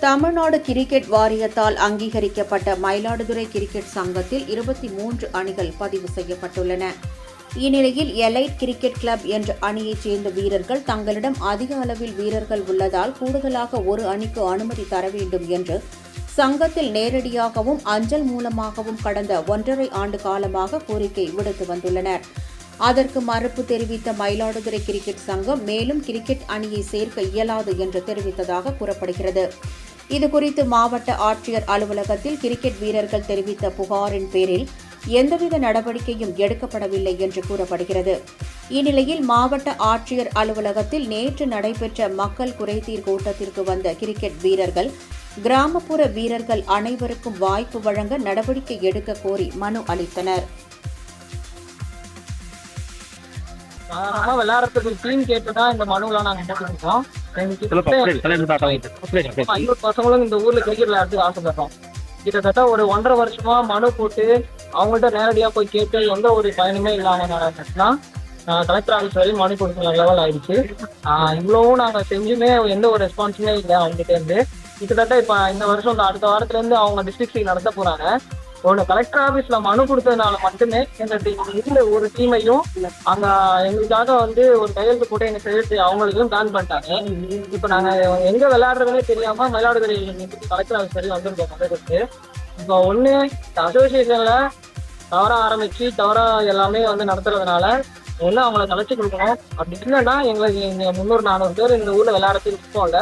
Tamil Nadu cricket வாரியத்தால் அங்கீகரிக்கப்பட்ட Mayiladuthurai cricket சங்கத்தில் 23 அணிகள் பதிவு செய்யப்பட்டுள்ளன. இந்நிலையில் எலைட் கிரிக்கெட் கிளப் என்ற அணியைச் சேர்ந்த வீரர்கள் தங்களிடம் அதிக அளவில் வீரர்கள் உள்ளதால் கூடுதலாக ஒரு அணிக்கு அனுமதி தர வேண்டும் என்று சங்கத்தில் நேரடியாகவும் அஞ்சல் மூலமாகவும் கடந்த 1.5 ஆண்டு காலமாக கோரிக்கை விடுத்து வந்துள்ளனர். அதற்கு மறுப்பு தெரிவித்த மயிலாடுதுறை கிரிக்கெட் சங்கம் மேலும் கிரிக்கெட் அணியை சேர்க்க இயலாது என்று தெரிவித்ததாக கூறப்படுகிறது. இதுகுறித்து மாவட்ட ஆட்சியர் அலுவலகத்தில் கிரிக்கெட் வீரர்கள் தெரிவித்த புகாரின் பேரில் எந்தவித நடவடிக்கையும் எடுக்கப்படவில்லை என்று கூறப்படுகிறது. இந்நிலையில் மாவட்ட ஆட்சியர் அலுவலகத்தில் நேற்று நடைபெற்ற மக்கள் குறைதீர் கூட்டத்திற்கு வந்த கிரிக்கெட் வீரர்கள் கிராமப்புற வீரர்கள் அனைவருக்கும் வாய்ப்பு வழங்க நடவடிக்கை எடுக்க கோரி மனு அளித்தனர். சாதாரணமா விளையாடுறதுக்கு டீம் கேட்டுதான் இந்த மனுவெல்லாம் நாங்க போட்டுருக்கோம். 50 பசங்களும் இந்த ஊர்ல கிரிக்கெட் விளையாடுறதுக்கு ஆசைப்படுறோம். கிட்டத்தட்ட ஒரு 1.5 வருஷமா மனு போட்டு அவங்கள்ட்ட நேரடியா போய் கேட்டு எந்த ஒரு பயனுமே இல்லாம கலெக்டர் ஆஃபீஸ் வரையும் மனு கொடுக்குற லெவல் ஆயிடுச்சு. இவ்வளவும் நாங்க செஞ்சுமே எந்த ஒரு ரெஸ்பான்ஸுமே இல்லை அவங்ககிட்ட இருந்து. கிட்டத்தட்ட இப்ப இந்த வருஷம் அடுத்த வாரத்துல இருந்து அவங்க டிஸ்ட்ரிக்ட் நடத்த போறாங்க. ஒரு கலெக்டர் ஆபீஸ்ல மனு கொடுத்ததுனால மட்டுமே எங்க ஒரு டீமையும் அங்க எங்களுக்காக ஒரு கையெழுத்து போட்டு எங்க கையெழுத்து அவங்களுக்கும் பிளான் பண்ணிட்டாங்க. இப்ப நாங்க எங்க விளையாடுறதுனே தெரியாம மயிலாடுதுறை கலெக்டர் ஆபீஸ் வரையும் வந்திருக்கோம் மனு கொடுத்து. இப்போ ஒண்ணு அசோசியேஷன்ல தவறா ஆரம்பிச்சு தவறா எல்லாமே நடத்துறதுனால ஒண்ணு அவங்களை கலைச்சு கொடுக்கணும். அப்படி இல்லைன்னா எங்களுக்கு இங்க 300-400 பேர் இந்த ஊர்ல விளையாடுறதுக்கு இப்போ இல்ல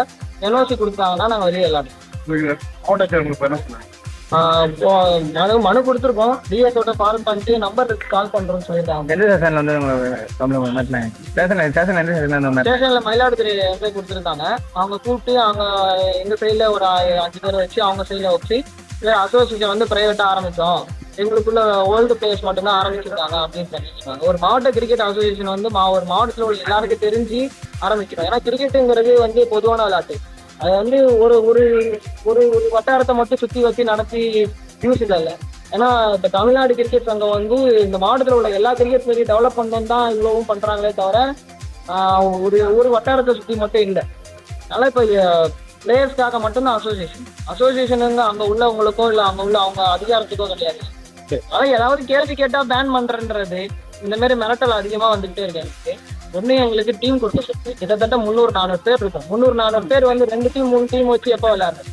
என்ஓசி கொடுத்தாங்கன்னா நாங்க வெளியே விளையாடுறோம். மனு கொடுத்துருக்கோம். டிஎஸோட கால் பண்ணிட்டு நம்பருக்கு கால் பண்றோம்னு சொல்லிட்டாங்க. ஸ்டேஷன்ல மயிலாடுதுறை கொடுத்துருந்தாங்க. அவங்க கூப்பிட்டு அவங்க எங்க சைட்ல ஒரு 5 பேர் வச்சு அவங்க சைட்ல வச்சு அசோசியேஷன் பிரைவேட்டா ஆரம்பிச்சோம், எங்களுக்குள்ள ஓல்டு பிளேயர்ஸ் மட்டும்தான் ஆரம்பிச்சிருக்காங்க அப்படின்னு சொல்லியிருக்காங்க. ஒரு மாவட்ட கிரிக்கெட் அசோசியேஷன் ஒரு மாவட்டத்தில் உள்ள எல்லாருக்கும் தெரிஞ்சு ஆரம்பிக்கிறோம். ஏன்னா கிரிக்கெட்டுங்கிறது பொதுவான விளையாட்டு. அது ஒரு ஒரு ஒரு வட்டாரத்தை மட்டும் சுத்தி வச்சு நடத்தி யூஸ் இல்லை. ஏன்னா இப்ப தமிழ்நாடு கிரிக்கெட் சங்கம் இந்த மாவட்டத்தில் உள்ள எல்லா கிரிக்கெட் பிளேயரையும் டெவலப் பண்ணணும் தான் இவ்வளவும் பண்றாங்களே தவிர ஒரு வட்டாரத்தை சுத்தி மட்டும் இல்லை. அதனால இப்ப பிளேயர்ஸ்க்காக மட்டும்தான் அசோசியேஷன் அங்க உள்ளவங்களுக்கோ இல்ல அங்க உள்ள அவங்க அதிகாரத்துக்கோ கிடையாது. அதான் ஏதாவது கேள்வி கேட்டா பேன் பண்றன்றது இந்த மாதிரி மிரட்டல் அதிகமா வந்துகிட்டே இருக்கு. ஒண்ணு எங்களுக்கு டீம் கொடுத்து கிட்டத்தட்ட 300-400 பேர் இருக்கும். 300-400 பேர் 2 டீம் 3 டீம் வச்சு எப்ப விளையாடுறது?